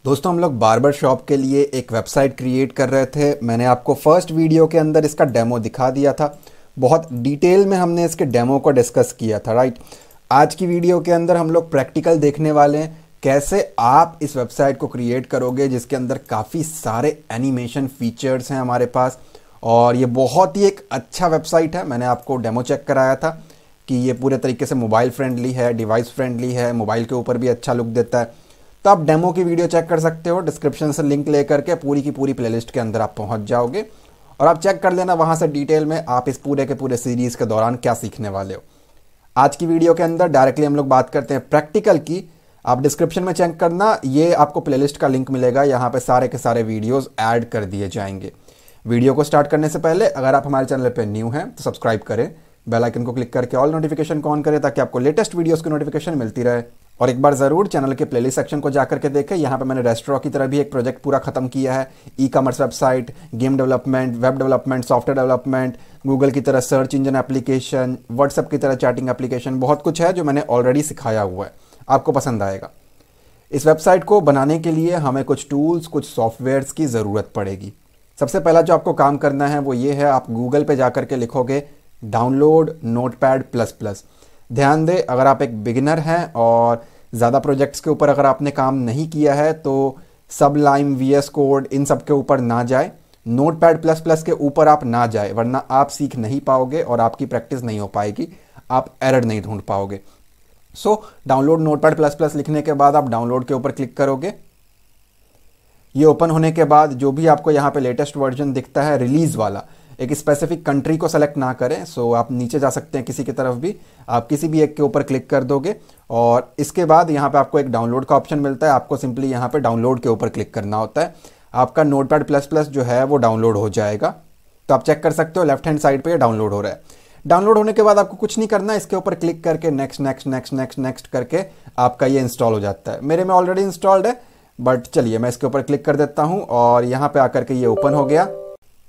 दोस्तों हम लोग बार्बर शॉप के लिए एक वेबसाइट क्रिएट कर रहे थे। मैंने आपको फर्स्ट वीडियो के अंदर इसका डेमो दिखा दिया था। बहुत डिटेल में हमने इसके डेमो को डिस्कस किया था, राइट। आज की वीडियो के अंदर हम लोग प्रैक्टिकल देखने वाले हैं, कैसे आप इस वेबसाइट को क्रिएट करोगे जिसके अंदर काफ़ी सारे एनिमेशन फीचर्स हैं हमारे पास। और ये बहुत ही एक अच्छा वेबसाइट है। मैंने आपको डेमो चेक कराया था कि ये पूरे तरीके से मोबाइल फ्रेंडली है, डिवाइस फ्रेंडली है, मोबाइल के ऊपर भी अच्छा लुक देता है। तो आप डेमो की वीडियो चेक कर सकते हो, डिस्क्रिप्शन से लिंक लेकर के पूरी की पूरी प्लेलिस्ट के अंदर आप पहुंच जाओगे और आप चेक कर लेना वहां से डिटेल में आप इस पूरे के पूरे सीरीज के दौरान क्या सीखने वाले हो। आज की वीडियो के अंदर डायरेक्टली हम लोग बात करते हैं प्रैक्टिकल की। आप डिस्क्रिप्शन में चेक करना, ये आपको प्लेलिस्ट का लिंक मिलेगा, यहाँ पे सारे के सारे वीडियोस ऐड कर दिए जाएंगे। वीडियो को स्टार्ट करने से पहले अगर आप हमारे चैनल पे न्यू हैं तो सब्सक्राइब करें, बेल आइकन को क्लिक करके ऑल नोटिफिकेशन को ऑन करें ताकि आपको लेटेस्ट वीडियोस की नोटिफिकेशन मिलती रहे। और एक बार ज़रूर चैनल के प्लेलिस्ट सेक्शन को जाकर के देखें, यहाँ पे मैंने रेस्टोरेंट की तरह भी एक प्रोजेक्ट पूरा खत्म किया है। E commerce website, game development, web development, software development, Google की तरह सर्च इंजन एप्लीकेशन, व्हाट्सएप की तरह चैटिंग एप्लीकेशन, बहुत कुछ है जो मैंने ऑलरेडी सिखाया हुआ है, आपको पसंद आएगा। इस वेबसाइट को बनाने के लिए हमें कुछ टूल्स, कुछ सॉफ्टवेयर्स की ज़रूरत पड़ेगी। सबसे पहला जो आपको काम करना है वो ये है, आप गूगल पे जाकर के लिखोगे डाउनलोड नोटपैड++। ध्यान दें, अगर आप एक बिगिनर हैं और ज़्यादा प्रोजेक्ट्स के ऊपर अगर आपने काम नहीं किया है तो सबलाइम, VS कोड, इन सब के ऊपर ना जाए, नोटपैड++ के ऊपर आप ना जाए, वरना आप सीख नहीं पाओगे और आपकी प्रैक्टिस नहीं हो पाएगी, आप एरर नहीं ढूंढ पाओगे। सो डाउनलोड नोटपैड++ लिखने के बाद आप डाउनलोड के ऊपर क्लिक करोगे। ये ओपन होने के बाद जो भी आपको यहाँ पे लेटेस्ट वर्जन दिखता है रिलीज वाला, एक स्पेसिफिक कंट्री को सेलेक्ट ना करें। सो आप नीचे जा सकते हैं किसी की तरफ भी, आप किसी भी एक के ऊपर क्लिक कर दोगे और इसके बाद यहाँ पे आपको एक डाउनलोड का ऑप्शन मिलता है। आपको सिंपली यहाँ पे डाउनलोड के ऊपर क्लिक करना होता है, आपका नोटपैड++ जो है वो डाउनलोड हो जाएगा। तो आप चेक कर सकते हो लेफ्ट हैंड साइड पे ये डाउनलोड हो रहा है। डाउनलोड होने के बाद आपको कुछ नहीं करना, इसके ऊपर क्लिक करके next next next next next करके आपका ये इंस्टॉल हो जाता है। मेरे में ऑलरेडी इंस्टॉल्ड है, बट चलिए मैं इसके ऊपर क्लिक कर देता हूँ और यहाँ पे आकर के ये ओपन हो गया।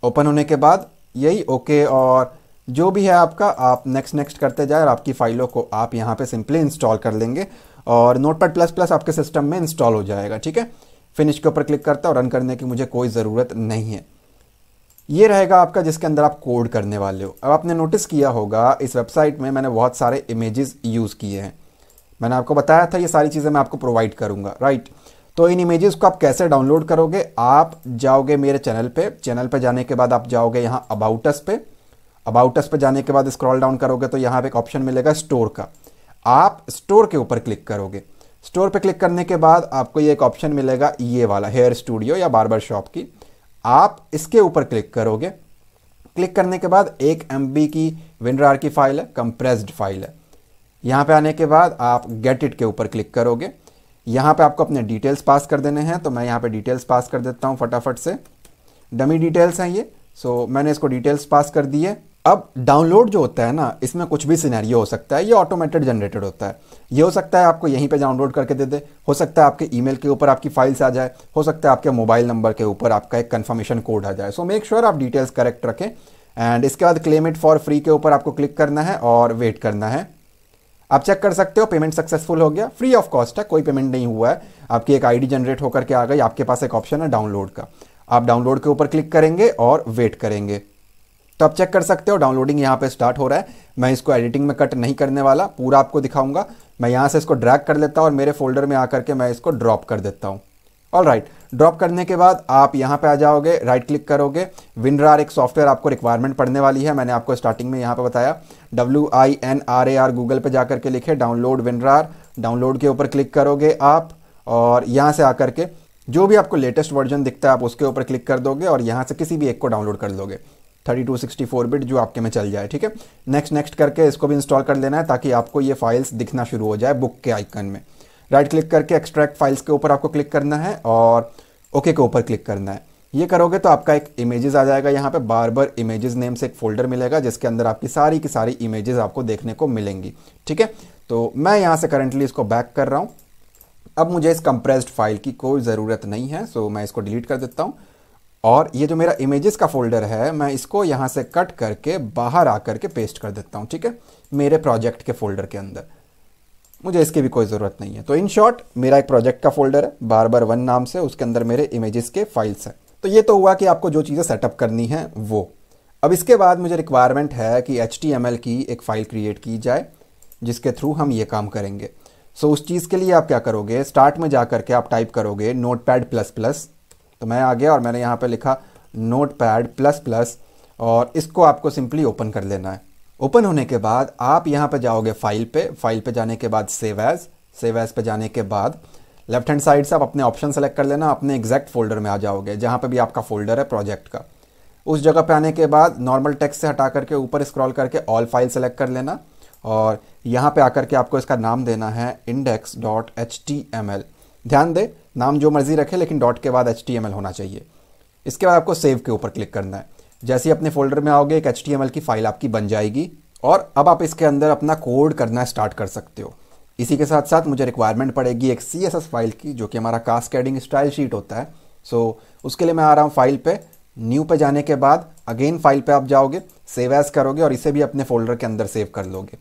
ओपन होने के बाद यही ओके और जो भी है आपका, आप नेक्स्ट नेक्स्ट करते जाए और आपकी फाइलों को आप यहाँ पे सिंपली इंस्टॉल कर लेंगे और नोटपैड++ आपके सिस्टम में इंस्टॉल हो जाएगा। ठीक है, फिनिश के ऊपर क्लिक करता और रन करने की मुझे कोई ज़रूरत नहीं है। ये रहेगा आपका जिसके अंदर आप कोड करने वाले हो। अब आपने नोटिस किया होगा इस वेबसाइट में मैंने बहुत सारे इमेजेस यूज़ किए हैं। मैंने आपको बताया था ये सारी चीज़ें मैं आपको प्रोवाइड करूँगा, राइट। तो इन इमेजेस को आप कैसे डाउनलोड करोगे, आप जाओगे मेरे चैनल पे जाने के बाद आप जाओगे यहाँ अबाउट अस पे जाने के बाद स्क्रॉल डाउन करोगे तो यहाँ पे एक ऑप्शन मिलेगा स्टोर का। आप स्टोर के ऊपर क्लिक करोगे। स्टोर पे क्लिक करने के बाद आपको ये एक ऑप्शन मिलेगा, ये वाला हेयर स्टूडियो या बार्बर शॉप की, आप इसके ऊपर क्लिक करोगे। क्लिक करने के बाद 1 MB की WinRAR की फाइल है, कंप्रेस्ड फाइल है। यहाँ पे आने के बाद आप गेट इट के ऊपर क्लिक करोगे। यहाँ पे आपको अपने डिटेल्स पास कर देने हैं, तो मैं यहाँ पे डिटेल्स पास कर देता हूँ फटाफट से। डमी डिटेल्स हैं ये, सो मैंने इसको डिटेल्स पास कर दिए। अब डाउनलोड जो होता है ना, इसमें कुछ भी सिनेरियो हो सकता है, ये ऑटोमेटेड जनरेटेड होता है। ये हो सकता है आपको यहीं पे डाउनलोड करके दे दे, हो सकता है आपके ईमेल के ऊपर आपकी फाइल्स आ जाए, हो सकता है आपके मोबाइल नंबर के ऊपर आपका एक कन्फर्मेशन कोड आ जाए। सो मेक श्योर आप डिटेल्स करेक्ट रखें एंड इसके बाद क्लेम इट फॉर फ्री के ऊपर आपको क्लिक करना है और वेट करना है। आप चेक कर सकते हो पेमेंट सक्सेसफुल हो गया, फ्री ऑफ कॉस्ट है, कोई पेमेंट नहीं हुआ है। आपकी एक आईडी जनरेट होकर के आ गई, आपके पास एक ऑप्शन है डाउनलोड का, आप डाउनलोड के ऊपर क्लिक करेंगे और वेट करेंगे। तो आप चेक कर सकते हो डाउनलोडिंग यहाँ पे स्टार्ट हो रहा है। मैं इसको एडिटिंग में कट नहीं करने वाला, पूरा आपको दिखाऊंगा। मैं यहाँ से इसको ड्रैग कर लेता हूँ और मेरे फोल्डर में आकर के मैं इसको ड्रॉप कर देता हूँ। ऑलराइट, ड्रॉप करने के बाद आप यहाँ पे आ जाओगे, राइट क्लिक करोगे। WinRAR एक सॉफ्टवेयर आपको रिक्वायरमेंट पड़ने वाली है, मैंने आपको स्टार्टिंग में यहाँ पे बताया। WINRAR गूगल पे जाकर के लिखे डाउनलोड WinRAR, डाउनलोड के ऊपर क्लिक करोगे आप और यहाँ से आकर के जो भी आपको लेटेस्ट वर्जन दिखता है आप उसके ऊपर क्लिक कर दोगे और यहाँ से किसी भी एक को डाउनलोड कर लोगे, 3264 बिट जो आपके में चल जाए। ठीक है, नेक्स्ट नेक्स्ट करके इसको भी इंस्टॉल कर लेना है ताकि आपको ये फाइल्स दिखना शुरू हो जाए बुक के आइकन में। राइट क्लिक करके एक्सट्रैक्ट फाइल्स के ऊपर आपको क्लिक करना है और ओके के ऊपर क्लिक करना है। ये करोगे तो आपका एक इमेजेस आ जाएगा, यहाँ पे बार्बर इमेजेस नेम से एक फोल्डर मिलेगा जिसके अंदर आपकी सारी की सारी इमेजेस आपको देखने को मिलेंगी। ठीक है, तो मैं यहाँ से करंटली इसको बैक कर रहा हूँ। अब मुझे इस कंप्रेस्ड फाइल की कोई ज़रूरत नहीं है, सो मैं इसको डिलीट कर देता हूँ और ये जो मेरा इमेजेस का फोल्डर है मैं इसको यहाँ से कट करके बाहर आकर के पेस्ट कर देता हूँ। ठीक है, मेरे प्रोजेक्ट के फोल्डर के अंदर। मुझे इसकी भी कोई ज़रूरत नहीं है। तो इन शॉर्ट मेरा एक प्रोजेक्ट का फोल्डर है barbar1 नाम से, उसके अंदर मेरे इमेजेस के फाइल्स हैं। तो ये तो हुआ कि आपको जो चीज़ें सेटअप करनी है वो। अब इसके बाद मुझे रिक्वायरमेंट है कि HTML की एक फ़ाइल क्रिएट की जाए जिसके थ्रू हम ये काम करेंगे। सो उस चीज़ के लिए आप क्या करोगे, स्टार्ट में जा करके आप टाइप करोगे Notepad++। तो मैं आ गया और मैंने यहाँ पे लिखा Notepad++, और इसको आपको सिंपली ओपन कर लेना है। ओपन होने के बाद आप यहाँ पे जाओगे फाइल पे जाने के बाद सेव एज पे जाने के बाद लेफ्ट हैंड साइड से आप अपने ऑप्शन सेलेक्ट कर लेना, अपने एग्जैक्ट फोल्डर में आ जाओगे जहाँ पे भी आपका फोल्डर है प्रोजेक्ट का। उस जगह पे आने के बाद नॉर्मल टेक्स्ट से हटा करके ऊपर स्क्रॉल करके ऑल फाइल सेलेक्ट कर लेना, और यहाँ पे आकर के आपको इसका नाम देना है index.html। ध्यान दे, नाम जो मर्जी रखे लेकिन डॉट के बाद HTML होना चाहिए। इसके बाद आपको सेव के ऊपर क्लिक करना है। जैसे ही अपने फोल्डर में आओगे एक HTML की फाइल आपकी बन जाएगी, और अब आप इसके अंदर अपना कोड करना स्टार्ट कर सकते हो। इसी के साथ साथ मुझे रिक्वायरमेंट पड़ेगी एक CSS फाइल की, जो कि हमारा कास्केडिंग स्टाइल शीट होता है। सो उसके लिए मैं आ रहा हूँ फाइल पे, न्यू पे जाने के बाद अगेन फाइल पे आप जाओगे, सेव एज करोगे और इसे भी अपने फोल्डर के अंदर सेव कर लोगे।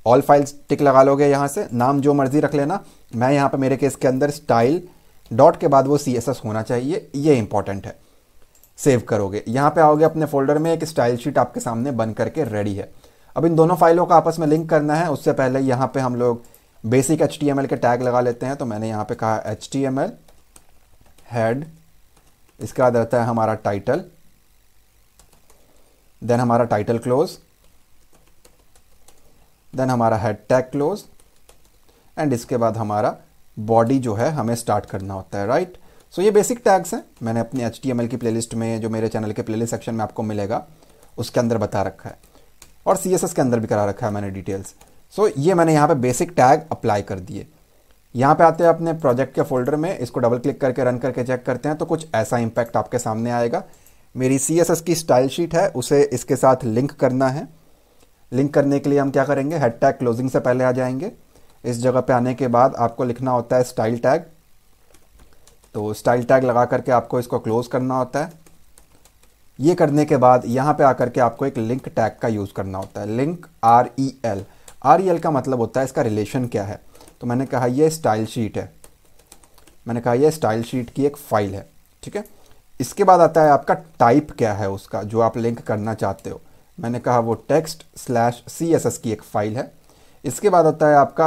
ऑल फाइल्स टिक लगा लोगे, यहाँ से नाम जो मर्जी रख लेना। मैं यहाँ पे मेरे केस के अंदर स्टाइल डॉट के बाद वो CSS होना चाहिए, ये इंपॉर्टेंट है। सेव करोगे, यहाँ पे आओगे अपने फोल्डर में, एक स्टाइल शीट आपके सामने बन करके रेडी है। अब इन दोनों फाइलों को आपस में लिंक करना है। उससे पहले यहाँ पे हम लोग बेसिक HTML के टैग लगा लेते हैं। तो मैंने यहाँ पे कहा HTML हेड, इसके बाद रहता है हमारा टाइटल, देन हमारा टाइटल क्लोज, देन हमारा हेड टैग क्लोज, एंड इसके बाद हमारा बॉडी जो है हमें स्टार्ट करना होता है, राइट। सो ये बेसिक टैग्स हैं, मैंने अपनी HTML की प्लेलिस्ट में, जो मेरे चैनल के प्लेलिस्ट सेक्शन में आपको मिलेगा, उसके अंदर बता रखा है, और CSS के अंदर भी करा रखा है मैंने डिटेल्स। सो ये मैंने यहाँ पे बेसिक टैग अप्लाई कर दिए। यहाँ पे आते हैं अपने प्रोजेक्ट के फोल्डर में, इसको डबल क्लिक करके रन करके चेक करते हैं तो कुछ ऐसा इम्पैक्ट आपके सामने आएगा। मेरी CSS की स्टाइल शीट है, उसे इसके साथ लिंक करना है। लिंक करने के लिए हम क्या करेंगे, हेड टैग क्लोजिंग से पहले आ जाएंगे। इस जगह पे आने के बाद आपको लिखना होता है स्टाइल टैग। तो स्टाइल टैग लगा करके आपको इसको क्लोज करना होता है। ये करने के बाद यहाँ पे आकर के आपको एक लिंक टैग का यूज़ करना होता है, लिंक REL का मतलब होता है इसका रिलेशन क्या है। तो मैंने कहा ये स्टाइल शीट है, मैंने कहा ये स्टाइल शीट की एक फाइल है, ठीक है। इसके बाद आता है आपका टाइप क्या है उसका, जो आप लिंक करना चाहते हो। मैंने कहा वो text/CSS की एक फाइल है। इसके बाद आता है आपका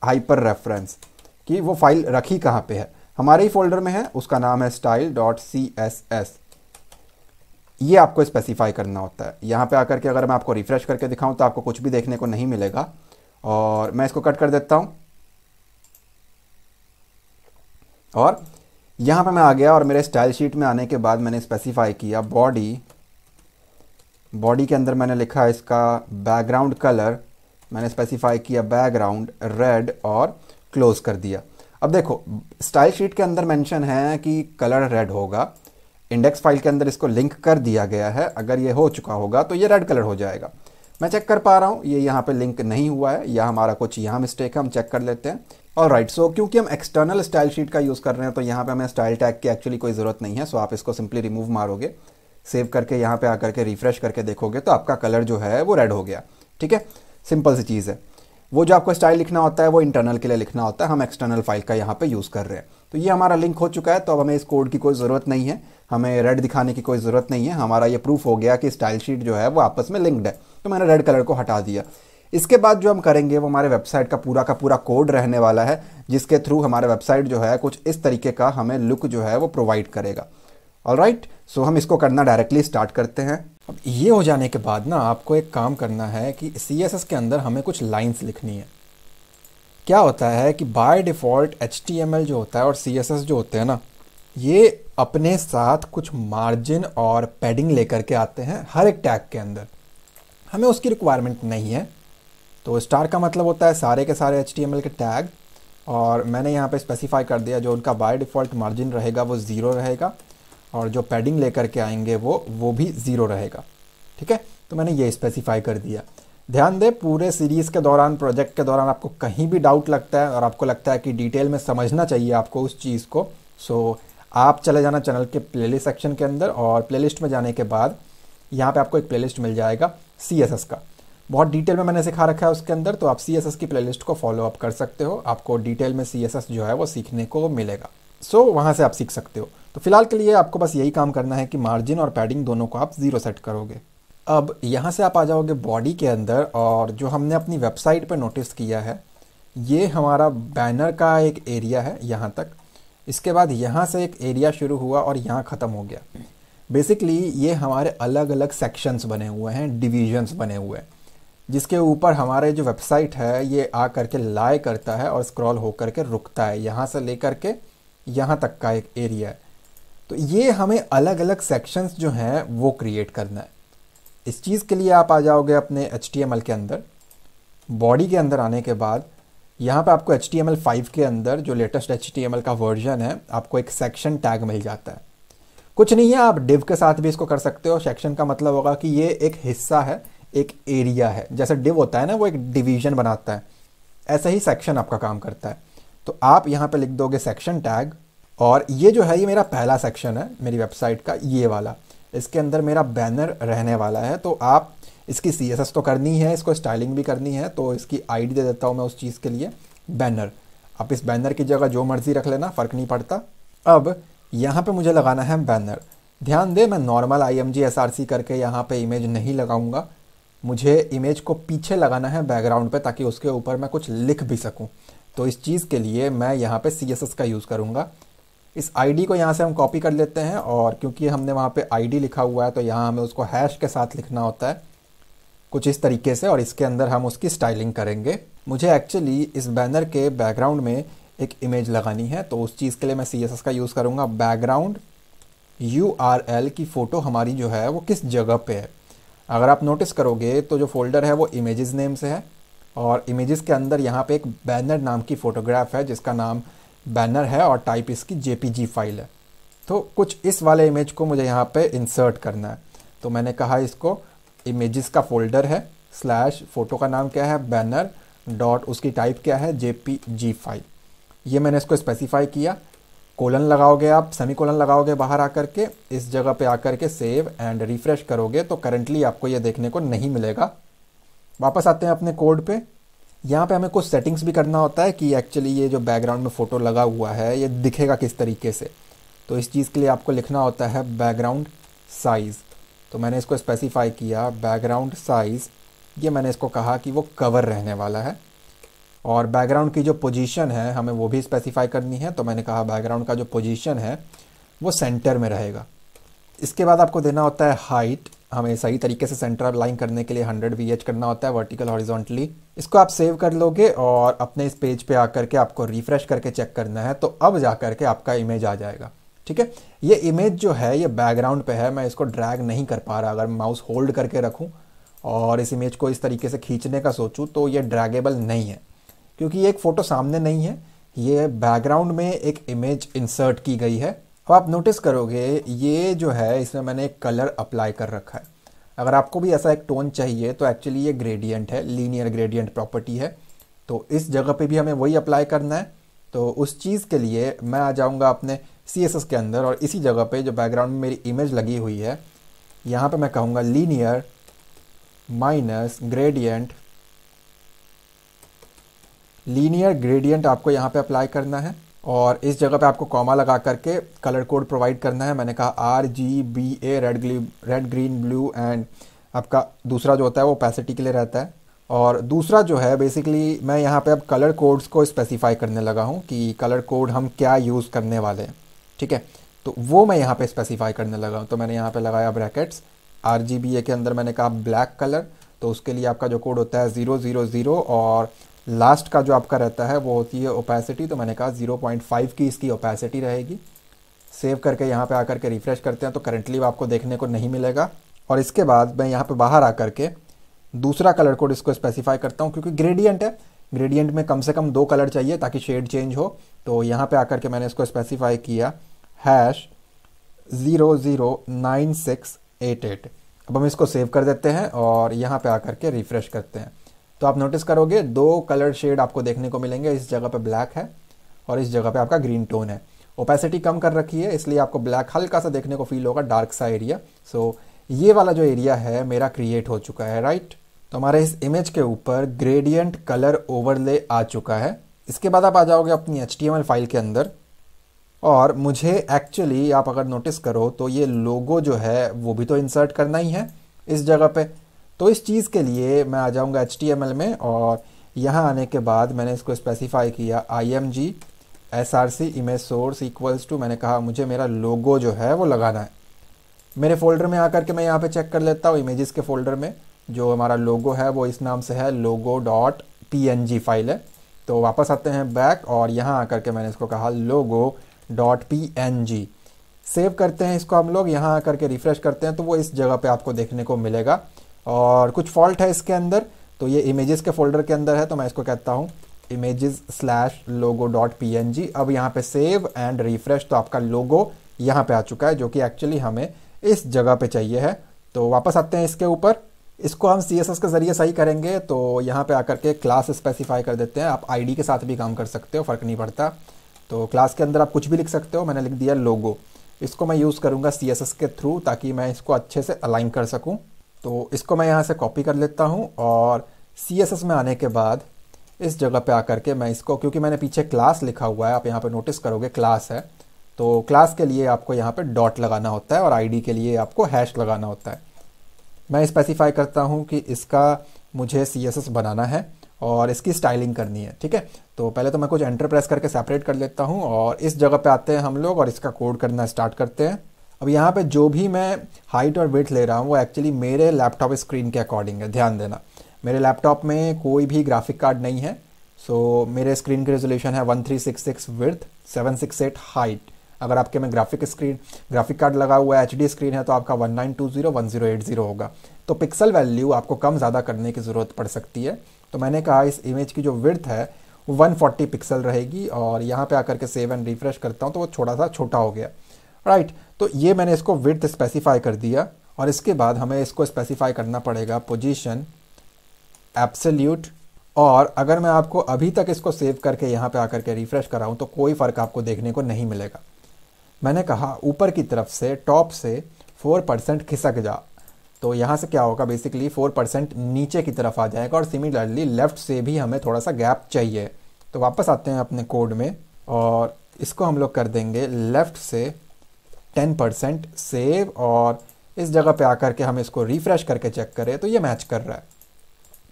हाइपर रेफरेंस, कि वो फाइल रखी कहाँ पे है, हमारे ही फोल्डर में है, उसका नाम है style.css। ये आपको स्पेसिफाई करना होता है। यहाँ पे आकर के अगर मैं आपको रिफ्रेश करके दिखाऊं तो आपको कुछ भी देखने को नहीं मिलेगा, और मैं इसको कट कर देता हूँ। और यहाँ पे मैं आ गया और मेरे स्टाइल शीट में आने के बाद मैंने स्पेसिफाई किया बॉडी के अंदर मैंने लिखा इसका बैकग्राउंड कलर, मैंने स्पेसिफाई किया बैकग्राउंड रेड और क्लोज कर दिया। अब देखो स्टाइल शीट के अंदर मेंशन है कि कलर रेड होगा, इंडेक्स फाइल के अंदर इसको लिंक कर दिया गया है, अगर ये हो चुका होगा तो ये रेड कलर हो जाएगा। मैं चेक कर पा रहा हूँ ये यहाँ पे लिंक नहीं हुआ है, या हमारा कुछ यहाँ मिस्टेक है, हम चेक कर लेते हैं। ऑलराइट, सो क्योंकि हम एक्सटर्नल स्टाइल शीट का यूज़ कर रहे हैं तो यहाँ पे हमें स्टाइल टैग की एक्चुअली कोई ज़रूरत नहीं है। सो आप इसको सिंपली रिमूव मारोगे, सेव करके यहाँ पे आकर के रिफ्रेश करके देखोगे तो आपका कलर जो है वो रेड हो गया, ठीक है। सिंपल सी चीज़ है। वो जो आपको स्टाइल लिखना होता है वो इंटरनल के लिए लिखना होता है, हम एक्सटर्नल फाइल का यहाँ पे यूज़ कर रहे हैं। तो ये हमारा लिंक हो चुका है, तो अब हमें इस कोड की कोई ज़रूरत नहीं है, हमें रेड दिखाने की कोई ज़रूरत नहीं है। हमारा ये प्रूफ हो गया कि स्टाइल शीट जो है वो आपस में लिंक्ड है, तो मैंने रेड कलर को हटा दिया। इसके बाद जो हम करेंगे वो हमारे वेबसाइट का पूरा कोड रहने वाला है, जिसके थ्रू हमारे वेबसाइट जो है कुछ इस तरीके का हमें लुक जो है वो प्रोवाइड करेगा। ऑलराइट, सो हम इसको करना डायरेक्टली स्टार्ट करते हैं। अब ये हो जाने के बाद ना आपको एक काम करना है कि CSS के अंदर हमें कुछ लाइन्स लिखनी है। क्या होता है कि बाय डिफ़ॉल्ट HTML जो होता है और CSS जो होते हैं ना, ये अपने साथ कुछ मार्जिन और पैडिंग लेकर के आते हैं हर एक टैग के अंदर। हमें उसकी रिक्वायरमेंट नहीं है। तो स्टार का मतलब होता है सारे के सारे HTML के टैग, और मैंने यहाँ पे स्पेसिफाई कर दिया जो उनका बाय डिफ़ॉल्ट मार्जिन रहेगा वो 0 रहेगा, और जो पैडिंग लेकर के आएंगे वो भी 0 रहेगा, ठीक है। तो मैंने ये स्पेसिफाई कर दिया। ध्यान दें, पूरे सीरीज़ के दौरान, प्रोजेक्ट के दौरान आपको कहीं भी डाउट लगता है और आपको लगता है कि डिटेल में समझना चाहिए आपको उस चीज़ को, सो आप चले जाना चैनल के प्लेलिस्ट सेक्शन के अंदर, और प्लेलिस्ट में जाने के बाद यहाँ पे आपको एक प्लेलिस्ट मिल जाएगा CSS का। बहुत डिटेल में मैंने सिखा रखा है उसके अंदर, तो आप CSS की प्लेलिस्ट को फॉलो अप कर सकते हो, आपको डिटेल में CSS जो है वो सीखने को मिलेगा। सो वहाँ से आप सीख सकते हो। तो फिलहाल के लिए आपको बस यही काम करना है कि मार्जिन और पैडिंग दोनों को आप 0 सेट करोगे। अब यहाँ से आप आ जाओगे बॉडी के अंदर, और जो हमने अपनी वेबसाइट पर नोटिस किया है, ये हमारा बैनर का एक एरिया है यहाँ तक। इसके बाद यहाँ से एक एरिया शुरू हुआ और यहाँ ख़त्म हो गया। बेसिकली ये हमारे अलग अलग सेक्शंस बने हुए हैं, डिविजन्स बने हुए हैं, जिसके ऊपर हमारे जो वेबसाइट है ये आ करके लाई करता है और स्क्रॉल हो करके रुकता है। यहाँ से लेकर के यहाँ तक का एक एरिया है। तो ये हमें अलग अलग सेक्शंस जो हैं वो क्रिएट करना है। इस चीज़ के लिए आप आ जाओगे अपने HTML के अंदर। बॉडी के अंदर आने के बाद यहाँ पे आपको HTML5 के अंदर जो लेटेस्ट HTML का वर्जन है, आपको एक सेक्शन टैग मिल जाता है। कुछ नहीं है, आप डिव के साथ भी इसको कर सकते हो। सेक्शन का मतलब होगा कि ये एक हिस्सा है, एक एरिया है। जैसे डिव होता है ना, वो एक डिवीजन बनाता है, ऐसा ही सेक्शन आपका काम करता है। तो आप यहाँ पे लिख दोगे सेक्शन टैग, और ये जो है ये मेरा पहला सेक्शन है मेरी वेबसाइट का, ये वाला। इसके अंदर मेरा बैनर रहने वाला है। तो आप इसकी CSS तो करनी है, इसको स्टाइलिंग भी करनी है, तो इसकी ID दे देता हूँ मैं उस चीज़ के लिए, बैनर। आप इस बैनर की जगह जो मर्जी रख लेना, फ़र्क नहीं पड़ता। अब यहाँ पे मुझे लगाना है बैनर। ध्यान दे, मैं नॉर्मल IMG SRC करके यहाँ पे इमेज नहीं लगाऊंगा। मुझे इमेज को पीछे लगाना है बैकग्राउंड पे, ताकि उसके ऊपर मैं कुछ लिख भी सकूं। तो इस चीज़ के लिए मैं यहाँ पे CSS का यूज़ करूँगा। इस ID को यहाँ से हम कॉपी कर लेते हैं, और क्योंकि हमने वहाँ पे ID लिखा हुआ है तो यहाँ हमें उसको हैश के साथ लिखना होता है कुछ इस तरीके से, और इसके अंदर हम उसकी स्टाइलिंग करेंगे। मुझे एक्चुअली इस बैनर के बैकग्राउंड में एक इमेज लगानी है, तो उस चीज़ के लिए मैं CSS का यूज़ करूँगा। बैकग्राउंड URL की फ़ोटो हमारी जो है वो किस जगह पे है। अगर आप नोटिस करोगे तो जो फोल्डर है वो इमेजेस नेम से है, और इमेजेस के अंदर यहाँ पे एक बैनर नाम की फ़ोटोग्राफ है जिसका नाम बैनर है, और टाइप इसकी JPG फाइल है। तो कुछ इस वाले इमेज को मुझे यहाँ पे इंसर्ट करना है। तो मैंने कहा इसको इमेजेस का फोल्डर है, स्लैश फोटो का नाम क्या है, बैनर, डॉट उसकी टाइप क्या है, JPG फाइल। ये मैंने इसको स्पेसिफाई किया। कोलन लगाओगे आप, सेमी कोलन लगाओगे बाहर आकर के, इस जगह पे आकर के सेव एंड रिफ्रेश करोगे तो करंटली आपको ये देखने को नहीं मिलेगा। वापस आते हैं अपने कोड पे। यहाँ पे हमें कुछ सेटिंग्स भी करना होता है कि एक्चुअली ये जो बैकग्राउंड में फ़ोटो लगा हुआ है ये दिखेगा किस तरीके से। तो इस चीज़ के लिए आपको लिखना होता है बैकग्राउंड साइज़। तो मैंने इसको स्पेसिफाई किया बैकग्राउंड साइज़। ये मैंने इसको कहा कि वो कवर रहने वाला है, और बैकग्राउंड की जो पोजीशन है हमें वो भी स्पेसिफाई करनी है। तो मैंने कहा बैकग्राउंड का जो पोजीशन है वो सेंटर में रहेगा। इसके बाद आपको देना होता है हाइट। हमें सही तरीके से सेंटर अलाइन करने के लिए 100 VH करना होता है, वर्टिकल हॉरिजॉन्टली। इसको आप सेव कर लोगे, और अपने इस पेज पे आकर के आपको रिफ्रेश करके चेक करना है, तो अब जा करके आपका इमेज आ जाएगा। ठीक है, ये इमेज जो है ये बैकग्राउंड पे है, मैं इसको ड्रैग नहीं कर पा रहा। अगर माउस होल्ड करके रखूँ और इस इमेज को इस तरीके से खींचने का सोचूं तो ये ड्रैगेबल नहीं है, क्योंकि ये एक फ़ोटो सामने नहीं है, ये बैकग्राउंड में एक इमेज इंसर्ट की गई है। अब आप नोटिस करोगे ये जो है इसमें मैंने एक कलर अप्लाई कर रखा है। अगर आपको भी ऐसा एक टोन चाहिए तो एक्चुअली ये ग्रेडियंट है, लीनियर ग्रेडियंट प्रॉपर्टी है, तो इस जगह पे भी हमें वही अप्लाई करना है। तो उस चीज़ के लिए मैं आ जाऊँगा अपने CSS के अंदर, और इसी जगह पे जो बैकग्राउंड में मेरी इमेज लगी हुई है यहाँ पे मैं कहूँगा linear minus gradient. Linear gradient आपको यहाँ पे अप्लाई करना है, और इस जगह पे आपको कॉमा लगा करके कलर कोड प्रोवाइड करना है। मैंने कहा RGBA, red green blue, and आपका दूसरा जो होता है वो ओपेसिटी के लिए रहता है। और दूसरा जो है बेसिकली मैं यहाँ पे अब कलर कोड्स को स्पेसिफाई करने लगा हूँ कि कलर कोड हम क्या यूज़ करने वाले हैं। ठीक है, तो वो मैं यहाँ पे स्पेसिफाई करने लगा हूँ। तो मैंने यहाँ पे लगाया ब्रैकेट्स, RGBA के अंदर मैंने कहा ब्लैक कलर, तो उसके लिए आपका जो कोड होता है 000, और लास्ट का जो आपका रहता है वो होती है ओपेसिटी। तो मैंने कहा 0.5 की इसकी ओपेसिटी रहेगी। सेव करके यहाँ पे आकर के रिफ्रेश करते हैं तो करंटली आपको देखने को नहीं मिलेगा। और इसके बाद मैं यहाँ पे बाहर आकर के दूसरा कलर कोड इसको स्पेसिफाई करता हूँ, क्योंकि ग्रेडियंट है, ग्रेडियंट में कम से कम 2 कलर चाहिए ताकि शेड चेंज हो। तो यहाँ पे आकर के मैंने इसको स्पेसिफाई किया #009688। अब हम इसको सेव कर देते हैं और यहाँ पे आकर के रिफ्रेश करते हैं, तो आप नोटिस करोगे 2 कलर शेड आपको देखने को मिलेंगे। इस जगह पे ब्लैक है और इस जगह पे आपका ग्रीन टोन है। ओपेसिटी कम कर रखी है इसलिए आपको ब्लैक हल्का सा देखने को फील होगा, डार्क सा एरिया। सो ये वाला जो एरिया है मेरा क्रिएट हो चुका है, राइट। तो हमारे इस इमेज के ऊपर ग्रेडियंट कलर ओवरले आ चुका है। इसके बाद आप आ जाओगे अपनी HTML फाइल के अंदर और मुझे एक्चुअली आप अगर नोटिस करो तो ये लोगो जो है वो भी तो इंसर्ट करना ही है इस जगह पे। तो इस चीज़ के लिए मैं आ जाऊँगा HTML में और यहाँ आने के बाद मैंने इसको स्पेसिफाई किया img src image source equals to, मैंने कहा मुझे मेरा लोगो जो है वो लगाना है। मेरे फोल्डर में आकर के मैं यहाँ पे चेक कर लेता हूँ, इमेजेस के फोल्डर में जो हमारा लोगो है वो इस नाम से है logo.png फाइल है। तो वापस आते हैं बैक और यहाँ आकर के मैंने इसको कहा logo.png। सेव करते हैं इसको हम लोग, यहाँ आकर के रिफ्रेश करते हैं तो वो इस जगह पे आपको देखने को मिलेगा। और कुछ फॉल्ट है इसके अंदर, तो ये इमेजेस के फोल्डर के अंदर है, तो मैं इसको कहता हूँ images/logo.png। अब यहाँ पे सेव एंड रिफ्रेश, तो आपका लोगो यहाँ पे आ चुका है जो कि एक्चुअली हमें इस जगह पे चाहिए है। तो वापस आते हैं इसके ऊपर, इसको हम CSS के ज़रिए सही करेंगे। तो यहाँ पे आकर के क्लास स्पेसिफाई कर देते हैं। आप ID के साथ भी काम कर सकते हो, फ़र्क नहीं पड़ता। तो क्लास के अंदर आप कुछ भी लिख सकते हो, मैंने लिख दिया लोगो। इसको मैं यूज़ करूँगा CSS के थ्रू ताकि मैं इसको अच्छे से अलाइन कर सकूँ। तो इसको मैं यहाँ से कॉपी कर लेता हूँ और CSS में आने के बाद इस जगह पे आकर के मैं इसको, क्योंकि मैंने पीछे क्लास लिखा हुआ है, आप यहाँ पे नोटिस करोगे क्लास है, तो क्लास के लिए आपको यहाँ पे डॉट लगाना होता है और ID के लिए आपको हैश लगाना होता है। मैं स्पेसिफाई करता हूँ कि इसका मुझे CSS बनाना है और इसकी स्टाइलिंग करनी है, ठीक है। तो पहले तो मैं कुछ एंटर प्रेस करके सेपरेट कर लेता हूँ और इस जगह पे आते हैं हम लोग और इसका कोड करना स्टार्ट करते हैं। अब यहाँ पे जो भी मैं हाइट और विड्थ ले रहा हूँ वो एक्चुअली मेरे लैपटॉप स्क्रीन के अकॉर्डिंग है। ध्यान देना, मेरे लैपटॉप में कोई भी ग्राफिक कार्ड नहीं है, सो मेरे स्क्रीन की रेजोल्यूशन है 1366 विड्थ 768 हाइट। अगर आपके में ग्राफिक कार्ड लगा हुआ है, HD स्क्रीन है, तो आपका 1920 1080 होगा। तो पिक्सल वैल्यू आपको कम ज़्यादा करने की ज़रूरत पड़ सकती है। तो मैंने कहा इस इमेज की जो विड्थ है वो 140 पिक्सल रहेगी और यहाँ पे आकर के सेव एंड रिफ्रेश करता हूँ तो वो थोड़ा सा छोटा हो गया, राइट। तो ये मैंने इसको विड्थ स्पेसिफाई कर दिया और इसके बाद हमें इसको स्पेसिफाई करना पड़ेगा पोजीशन एब्सोल्यूट। और अगर मैं आपको अभी तक इसको सेव करके यहाँ पे आकर के रिफ्रेश कराऊँ तो कोई फ़र्क आपको देखने को नहीं मिलेगा। मैंने कहा ऊपर की तरफ से टॉप से 4% खिसक जा, तो यहाँ से क्या होगा, बेसिकली 4% नीचे की तरफ आ जाएगा और सिमिलरली लेफ़्ट से भी हमें थोड़ा सा गैप चाहिए। तो वापस आते हैं अपने कोड में और इसको हम लोग कर देंगे लेफ़्ट से 10% सेव और इस जगह पे आकर के हम इसको रिफ्रेश करके चेक करें तो ये मैच कर रहा है,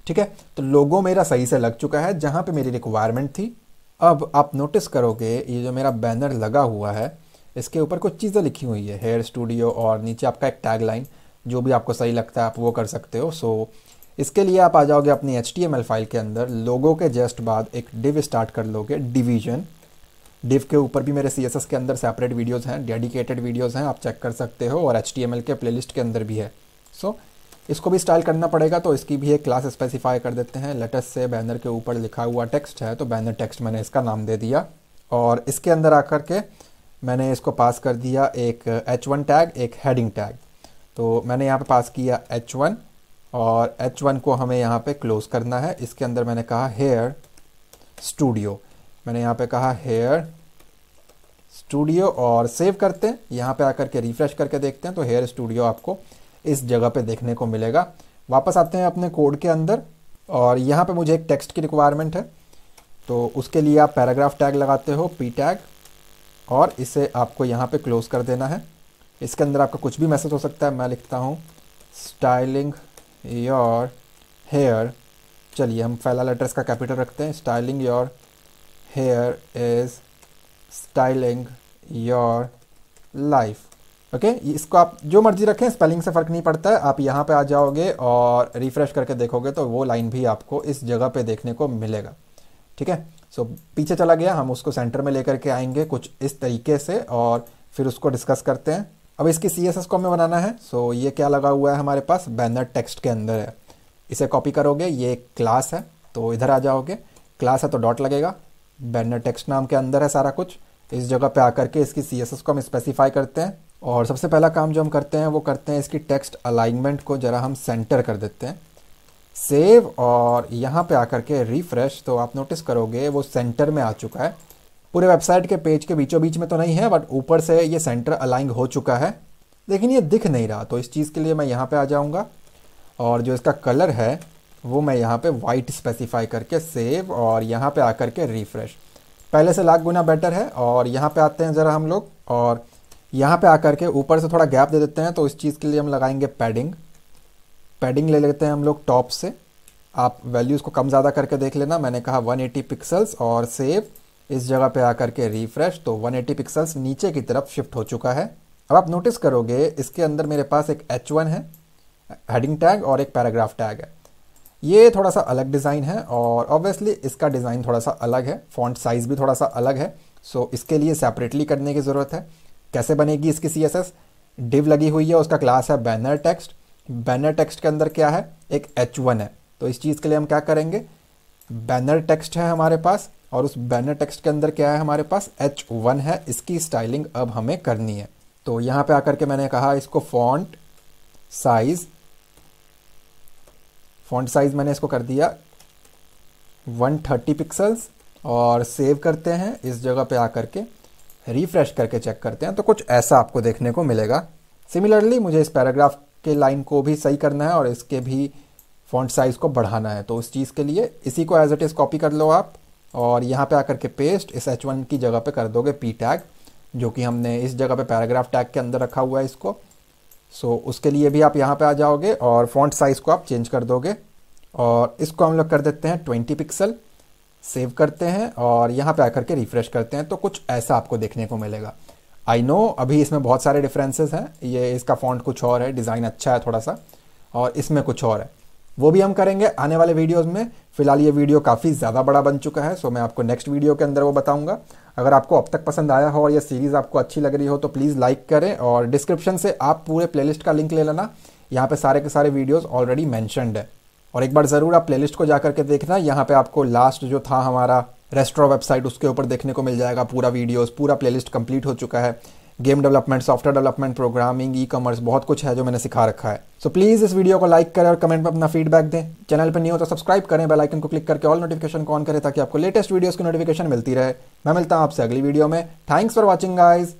ठीक है। तो लोगो मेरा सही से लग चुका है जहाँ पे मेरी रिक्वायरमेंट थी। अब आप नोटिस करोगे ये जो मेरा बैनर लगा हुआ है इसके ऊपर कुछ चीज़ें लिखी हुई है, हेयर स्टूडियो, और नीचे आपका एक टैग लाइन, जो भी आपको सही लगता है आप वो कर सकते हो। सो इसके लिए आप आ जाओगे अपनी HTML फाइल के अंदर, लोगो के जस्ट बाद एक डिव स्टार्ट कर लोगे, डिवीजन। डिव के ऊपर भी मेरे CSS के अंदर सेपरेट वीडियोज़ हैं, डेडिकेटेड वीडियोज़ हैं, आप चेक कर सकते हो, और HTML के प्लेलिस्ट के अंदर भी है। सो इसको भी स्टाइल करना पड़ेगा, तो इसकी भी एक क्लास स्पेसिफाई कर देते हैं। लेटेस्ट से बैनर के ऊपर लिखा हुआ टेक्स्ट है तो बैनर टेक्स्ट मैंने इसका नाम दे दिया और इसके अंदर आकर के मैंने इसको पास कर दिया एक H1 टैग, एक हेडिंग टैग। तो मैंने यहाँ पे पास किया H1 और H1 को हमें यहाँ पे क्लोज करना है। इसके अंदर मैंने कहा हेयर स्टूडियो, मैंने यहाँ पे कहा हेयर स्टूडियो और सेव करते हैं। यहाँ पे आकर के रिफ्रेश करके देखते हैं तो हेयर स्टूडियो आपको इस जगह पे देखने को मिलेगा। वापस आते हैं अपने कोड के अंदर और यहाँ पे मुझे एक टेक्स्ट की रिक्वायरमेंट है, तो उसके लिए आप पैराग्राफ टैग लगाते हो, P टैग, और इसे आपको यहाँ पे क्लोज कर देना है। इसके अंदर आपका कुछ भी मैसेज हो सकता है। मैं लिखता हूँ स्टाइलिंग योर हेयर, चलिए हम पहला लेटर इसका कैपिटल रखते हैं, styling your here is styling your life. Okay, इसको आप जो मर्जी रखें, स्पेलिंग से फ़र्क नहीं पड़ता है। आप यहाँ पे आ जाओगे और रिफ़्रेश करके देखोगे तो वो लाइन भी आपको इस जगह पे देखने को मिलेगा, ठीक है। सो पीछे चला गया, हम उसको सेंटर में लेकर के आएंगे कुछ इस तरीके से और फिर उसको डिस्कस करते हैं। अब इसकी CSS को हमें बनाना है। सो ये क्या लगा हुआ है हमारे पास, बैनर टेक्स्ट के अंदर है, इसे कॉपी करोगे, ये क्लास है तो इधर आ जाओगे, क्लास है तो डॉट लगेगा, बैनर टेक्स्ट नाम के अंदर है सारा कुछ। इस जगह पे आकर के इसकी CSS को हम स्पेसिफाई करते हैं और सबसे पहला काम जो हम करते हैं वो करते हैं इसकी टेक्स्ट अलाइनमेंट को ज़रा हम सेंटर कर देते हैं, सेव, और यहाँ पे आकर के रिफ्रेश, तो आप नोटिस करोगे वो सेंटर में आ चुका है। पूरे वेबसाइट के पेज के बीचों बीच में तो नहीं है, बट ऊपर से ये सेंटर अलाइन हो चुका है, लेकिन ये दिख नहीं रहा। तो इस चीज़ के लिए मैं यहाँ पे आ जाऊँगा और जो इसका कलर है वो मैं यहाँ पे वाइट स्पेसिफाई करके सेव और यहाँ पे आकर के रिफ्रेश, पहले से लाख गुना बेटर है। और यहाँ पे आते हैं ज़रा हम लोग और यहाँ पे आकर के ऊपर से थोड़ा गैप दे देते हैं। तो इस चीज़ के लिए हम लगाएंगे पैडिंग, पैडिंग ले लेते हैं हम लोग टॉप से। आप वैल्यूज़ को कम ज़्यादा करके देख लेना, मैंने कहा 180 पिक्सल्स और सेव, इस जगह पे आकर के रिफ्रेश, तो 180 पिक्सल्स नीचे की तरफ शिफ्ट हो चुका है। अब आप नोटिस करोगे इसके अंदर मेरे पास एक H1 है हेडिंग टैग और एक पैराग्राफ टैग है। ये थोड़ा सा अलग डिज़ाइन है और ऑब्वियसली इसका डिज़ाइन थोड़ा सा अलग है, फॉन्ट साइज़ भी थोड़ा सा अलग है। सो इसके लिए सेपरेटली करने की ज़रूरत है। कैसे बनेगी इसकी CSS? डिव लगी हुई है, उसका क्लास है बैनर टेक्स्ट। बैनर टेक्स्ट के अंदर क्या है? एक H1 है। तो इस चीज़ के लिए हम क्या करेंगे, बैनर टेक्स्ट है हमारे पास और उस बैनर टेक्स्ट के अंदर क्या है हमारे पास? H1 है। इसकी स्टाइलिंग अब हमें करनी है। तो यहाँ पे आकर के मैंने कहा इसको फॉन्ट साइज़ मैंने इसको कर दिया 130 पिक्सल्स और सेव करते हैं। इस जगह पे आकर के रिफ्रेश करके चेक करते हैं तो कुछ ऐसा आपको देखने को मिलेगा। सिमिलरली मुझे इस पैराग्राफ के लाइन को भी सही करना है और इसके भी फॉन्ट साइज़ को बढ़ाना है। तो उस चीज़ के लिए इसी को एज इट इज़ कॉपी कर लो आप और यहाँ पे आकर के पेस्ट, इस H1 की जगह पे कर दोगे P टैग, जो कि हमने इस जगह पे पैराग्राफ टैग के अंदर रखा हुआ है इसको। सो उसके लिए भी आप यहाँ पे आ जाओगे और फॉन्ट साइज़ को आप चेंज कर दोगे और इसको हम लोग कर देते हैं 20 पिक्सल। सेव करते हैं और यहाँ पे आकर के रिफ्रेश करते हैं तो कुछ ऐसा आपको देखने को मिलेगा। आई नो अभी इसमें बहुत सारे डिफरेंसेस हैं, ये इसका फॉन्ट कुछ और है, डिज़ाइन अच्छा है थोड़ा सा, और इसमें कुछ और है, वो भी हम करेंगे आने वाले वीडियोस में। फिलहाल ये वीडियो काफ़ी ज़्यादा बड़ा बन चुका है, सो मैं आपको नेक्स्ट वीडियो के अंदर वो बताऊंगा। अगर आपको अब तक पसंद आया हो और ये सीरीज़ आपको अच्छी लग रही हो तो प्लीज़ लाइक करें और डिस्क्रिप्शन से आप पूरे प्लेलिस्ट का लिंक ले लेना, यहाँ पे सारे के सारे वीडियोस ऑलरेडी मैंशनड है। और एक बार ज़रूर आप प्लेलिस्ट को जा करके देखना, यहाँ पे आपको लास्ट जो था हमारा रेस्टोरेंट वेबसाइट उसके ऊपर देखने को मिल जाएगा पूरा वीडियोस, पूरा प्लेलिस्ट कंप्लीट हो चुका है। Game development, software development, programming, e-commerce, बहुत कुछ है जो मैंने सिखा रखा है। सो प्लीज़ इस वीडियो को लाइक करें और कमेंट में अपना फीडबैक दें। चैनल पर नहीं हो तो सब्सक्राइब करें, बेल आइकन को क्लिक करके ऑल नोटिफिकेशन को ऑन करें ताकि आपको लेटेस्ट वीडियोस की नोटिफिकेशन मिलती रहे। मैं मिलता हूं आपसे अगली वीडियो में। Thanks for watching guys.